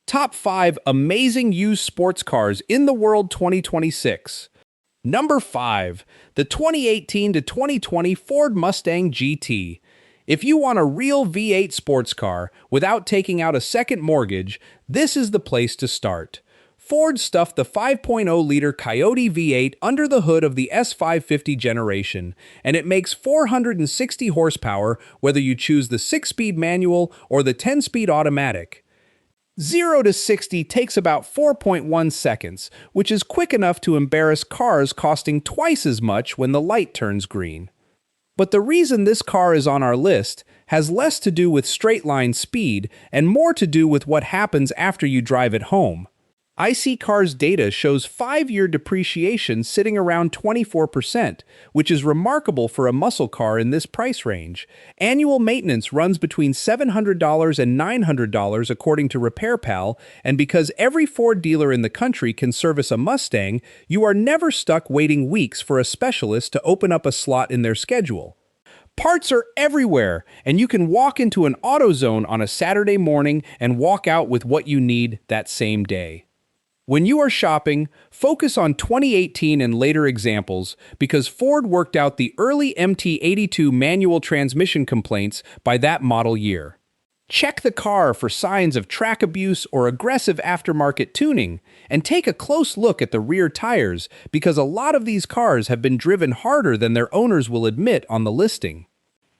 Top 5 Amazing Used Sports Cars in the World 2026. Number 5. The 2018 to 2020 Ford Mustang GT. If you want a real V8 sports car without taking out a second mortgage, this is the place to start. Ford stuffed the 5.0-liter Coyote V8 under the hood of the S550 generation, and it makes 460 horsepower whether you choose the 6-speed manual or the 10-speed automatic. 0 to 60 takes about 4.1 seconds, which is quick enough to embarrass cars costing twice as much when the light turns green. But the reason this car is on our list has less to do with straight-line speed and more to do with what happens after you drive it home. iSeeCar's data shows 5-year depreciation sitting around 24%, which is remarkable for a muscle car in this price range. Annual maintenance runs between $700 and $900 according to RepairPal, and because every Ford dealer in the country can service a Mustang, you are never stuck waiting weeks for a specialist to open up a slot in their schedule. Parts are everywhere, and you can walk into an AutoZone on a Saturday morning and walk out with what you need that same day. When you are shopping, focus on 2018 and later examples because Ford worked out the early MT82 manual transmission complaints by that model year. Check the car for signs of track abuse or aggressive aftermarket tuning, and take a close look at the rear tires because a lot of these cars have been driven harder than their owners will admit on the listing.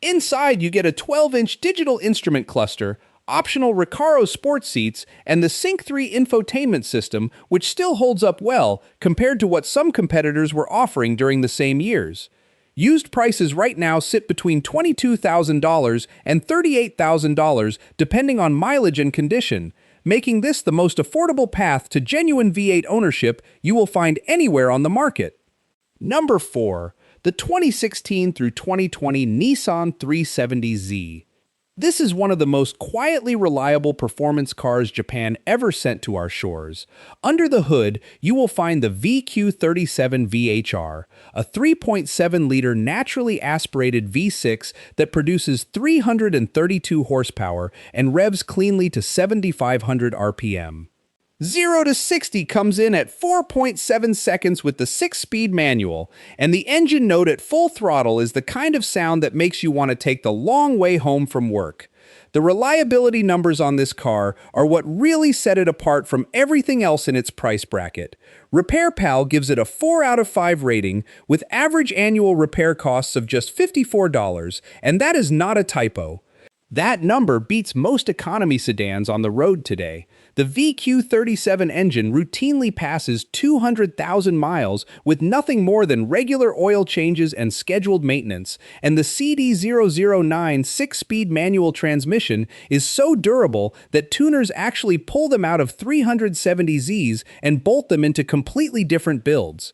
Inside, you get a 12-inch digital instrument cluster, optional Recaro sports seats, and the Sync 3 infotainment system, which still holds up well compared to what some competitors were offering during the same years. Used prices right now sit between $22,000 and $38,000 depending on mileage and condition, making this the most affordable path to genuine V8 ownership you will find anywhere on the market. Number 4. The 2016 through 2020 Nissan 370Z. This is one of the most quietly reliable performance cars Japan ever sent to our shores. Under the hood, you will find the VQ37 VHR, a 3.7-liter naturally aspirated V6 that produces 332 horsepower and revs cleanly to 7,500 RPM. 0 to 60 comes in at 4.7 seconds with the 6-speed manual, and the engine note at full throttle is the kind of sound that makes you want to take the long way home from work. The reliability numbers on this car are what really set it apart from everything else in its price bracket. RepairPal gives it a 4 out of 5 rating, with average annual repair costs of just $54, and that is not a typo. That number beats most economy sedans on the road today. The VQ37 engine routinely passes 200,000 miles with nothing more than regular oil changes and scheduled maintenance, and the CD009 6-speed manual transmission is so durable that tuners actually pull them out of 370Zs and bolt them into completely different builds.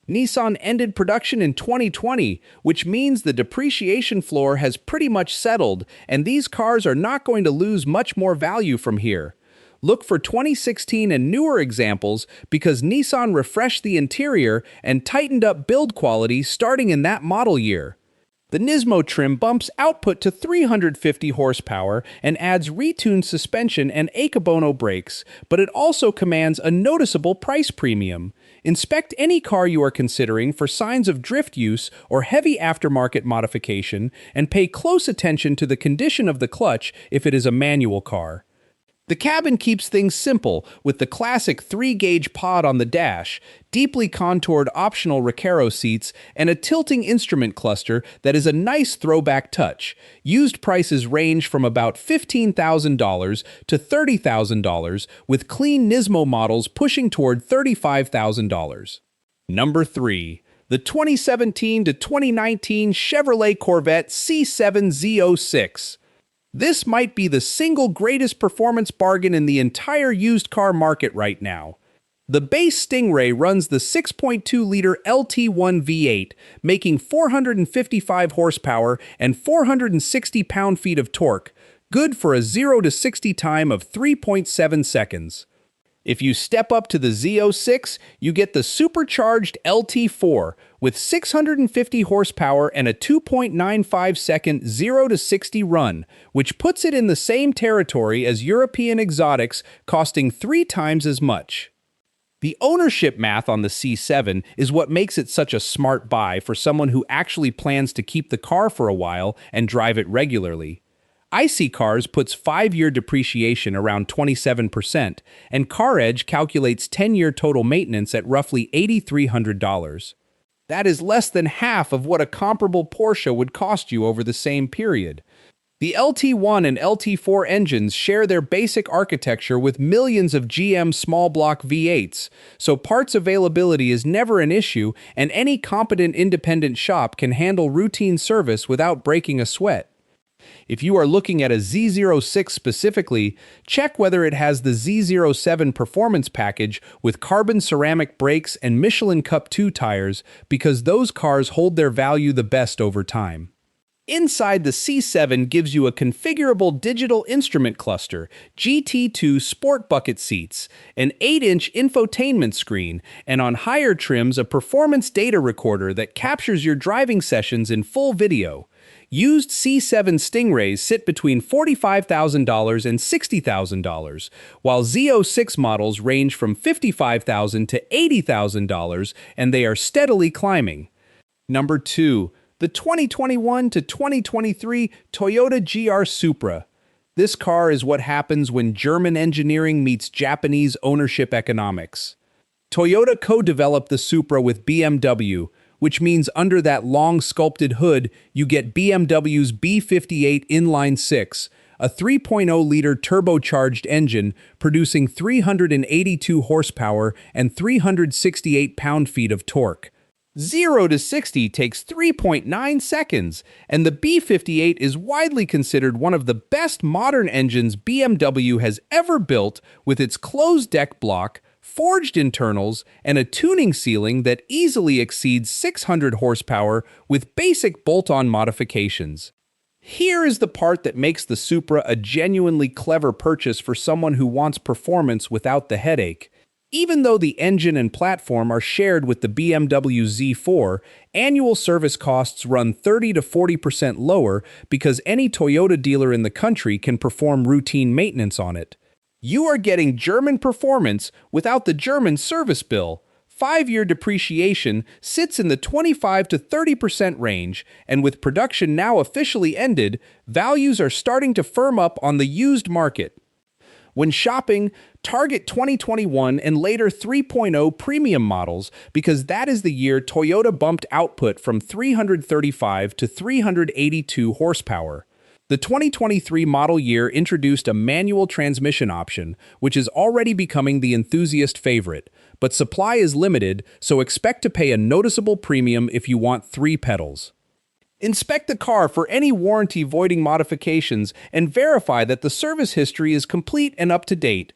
Nissan ended production in 2020, which means the depreciation floor has pretty much settled, and these cars are not going to lose much more value from here. Look for 2016 and newer examples because Nissan refreshed the interior and tightened up build quality starting in that model year. The Nismo trim bumps output to 350 horsepower and adds retuned suspension and Akebono brakes, but it also commands a noticeable price premium. Inspect any car you are considering for signs of drift use or heavy aftermarket modification, and pay close attention to the condition of the clutch if it is a manual car. The cabin keeps things simple with the classic 3-gauge pod on the dash, deeply contoured optional Recaro seats, and a tilting instrument cluster that is a nice throwback touch. Used prices range from about $15,000 to $30,000, with clean Nismo models pushing toward $35,000. Number 3. The 2017 to 2019 Chevrolet Corvette C7 Z06. This might be the single greatest performance bargain in the entire used car market right now. The base Stingray runs the 6.2-liter LT1 V8, making 455 horsepower and 460 pound-feet of torque, good for a 0 to 60 time of 3.7 seconds. If you step up to the Z06, you get the supercharged LT4 with 650 horsepower and a 2.95-second 0 to 60 run, which puts it in the same territory as European exotics, costing 3 times as much. The ownership math on the C7 is what makes it such a smart buy for someone who actually plans to keep the car for a while and drive it regularly. IC Cars puts 5-year depreciation around 27%, and CarEdge calculates 10-year total maintenance at roughly $8,300. That is less than half of what a comparable Porsche would cost you over the same period. The LT1 and LT4 engines share their basic architecture with millions of GM small block V8s, so parts availability is never an issue, and any competent independent shop can handle routine service without breaking a sweat. If you are looking at a Z06 specifically, check whether it has the Z07 performance package with carbon ceramic brakes and Michelin Cup 2 tires, because those cars hold their value the best over time. Inside, the C7 gives you a configurable digital instrument cluster, GT2 sport bucket seats, an 8-inch infotainment screen, and on higher trims a performance data recorder that captures your driving sessions in full video. Used C7 Stingrays sit between $45,000 and $60,000, while Z06 models range from $55,000 to $80,000, and they are steadily climbing. Number 2. The 2021 to 2023 Toyota GR Supra. This car is what happens when German engineering meets Japanese ownership economics. Toyota co-developed the Supra with BMW, which means under that long sculpted hood, you get BMW's B58 inline-6, a 3.0-liter turbocharged engine producing 382 horsepower and 368 pound-feet of torque. 0 to 60 takes 3.9 seconds, and the B58 is widely considered one of the best modern engines BMW has ever built, with its closed deck block, forged internals, and a tuning ceiling that easily exceeds 600 horsepower with basic bolt-on modifications. Here is the part that makes the Supra a genuinely clever purchase for someone who wants performance without the headache. Even though the engine and platform are shared with the BMW Z4, annual service costs run 30 to 40% lower because any Toyota dealer in the country can perform routine maintenance on it. You are getting German performance without the German service bill. 5-year depreciation sits in the 25 to 30% range, and with production now officially ended, values are starting to firm up on the used market. When shopping, target 2021 and later 3.0 premium models, because that is the year Toyota bumped output from 335 to 382 horsepower. The 2023 model year introduced a manual transmission option, which is already becoming the enthusiast favorite, but supply is limited, so expect to pay a noticeable premium if you want 3 pedals. Inspect the car for any warranty-voiding modifications and verify that the service history is complete and up to date.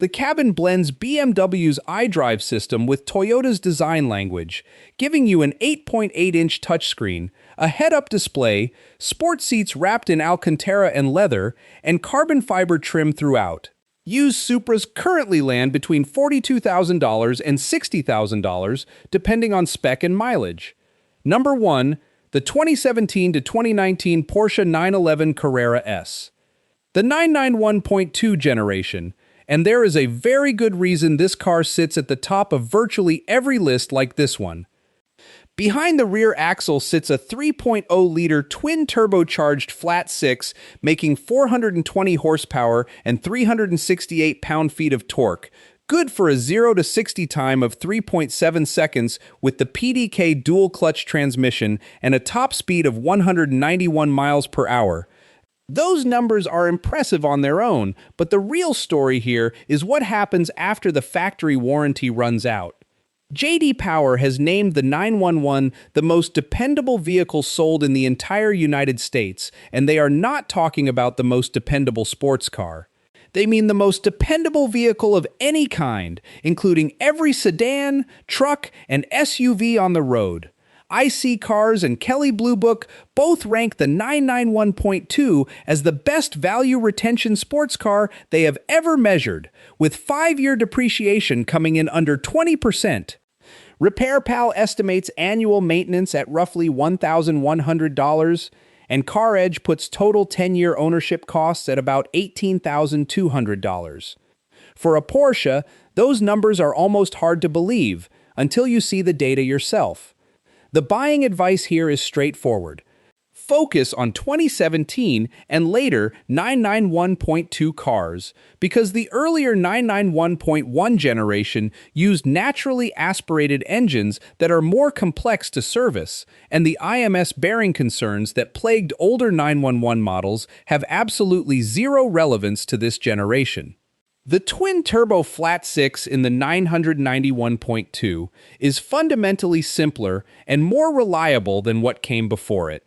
The cabin blends BMW's iDrive system with Toyota's design language, giving you an 8.8-inch touchscreen, a head-up display, sport seats wrapped in Alcantara and leather, and carbon fiber trim throughout. Used Supras currently land between $42,000 and $60,000, depending on spec and mileage. Number 1. The 2017 to 2019 Porsche 911 Carrera S. The 991.2 generation, and there is a very good reason this car sits at the top of virtually every list like this one. Behind the rear axle sits a 3.0-liter twin-turbocharged flat-six, making 420 horsepower and 368 pound-feet of torque, good for a 0 to 60 time of 3.7 seconds with the PDK dual-clutch transmission and a top speed of 191 miles per hour. Those numbers are impressive on their own, but the real story here is what happens after the factory warranty runs out. J.D. Power has named the 911 the most dependable vehicle sold in the entire United States, and they are not talking about the most dependable sports car. They mean the most dependable vehicle of any kind, including every sedan, truck, and SUV on the road. IC Cars and Kelley Blue Book both rank the 991.2 as the best value retention sports car they have ever measured, with 5-year depreciation coming in under 20%. RepairPal estimates annual maintenance at roughly $1,100, and CarEdge puts total 10-year ownership costs at about $18,200. For a Porsche, those numbers are almost hard to believe until you see the data yourself. The buying advice here is straightforward. Focus on 2017 and later 991.2 cars, because the earlier 991.1 generation used naturally aspirated engines that are more complex to service, and the IMS bearing concerns that plagued older 911 models have absolutely zero relevance to this generation. The twin-turbo flat-six in the 991.2 is fundamentally simpler and more reliable than what came before it.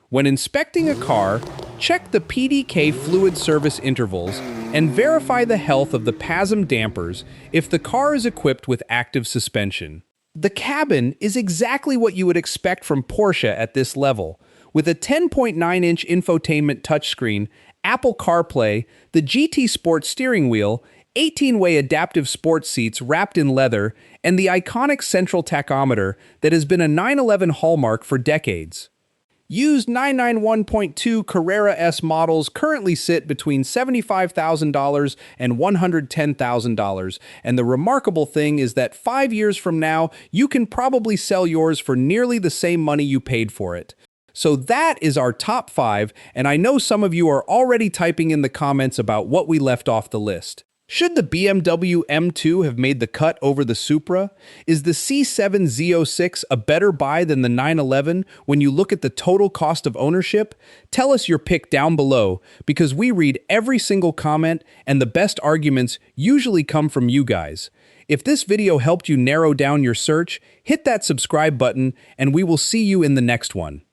When inspecting a car, check the PDK fluid service intervals and verify the health of the PASM dampers if the car is equipped with active suspension. The cabin is exactly what you would expect from Porsche at this level, with a 10.9-inch infotainment touchscreen, Apple CarPlay, the GT Sport steering wheel, 18-way adaptive sports seats wrapped in leather, and the iconic central tachometer that has been a 911 hallmark for decades. Used 991.2 Carrera S models currently sit between $75,000 and $110,000, and the remarkable thing is that 5 years from now, you can probably sell yours for nearly the same money you paid for it. So that is our top 5, and I know some of you are already typing in the comments about what we left off the list. Should the BMW M2 have made the cut over the Supra? Is the C7 Z06 a better buy than the 911 when you look at the total cost of ownership? Tell us your pick down below, because we read every single comment and the best arguments usually come from you guys. If this video helped you narrow down your search, hit that subscribe button and we will see you in the next one.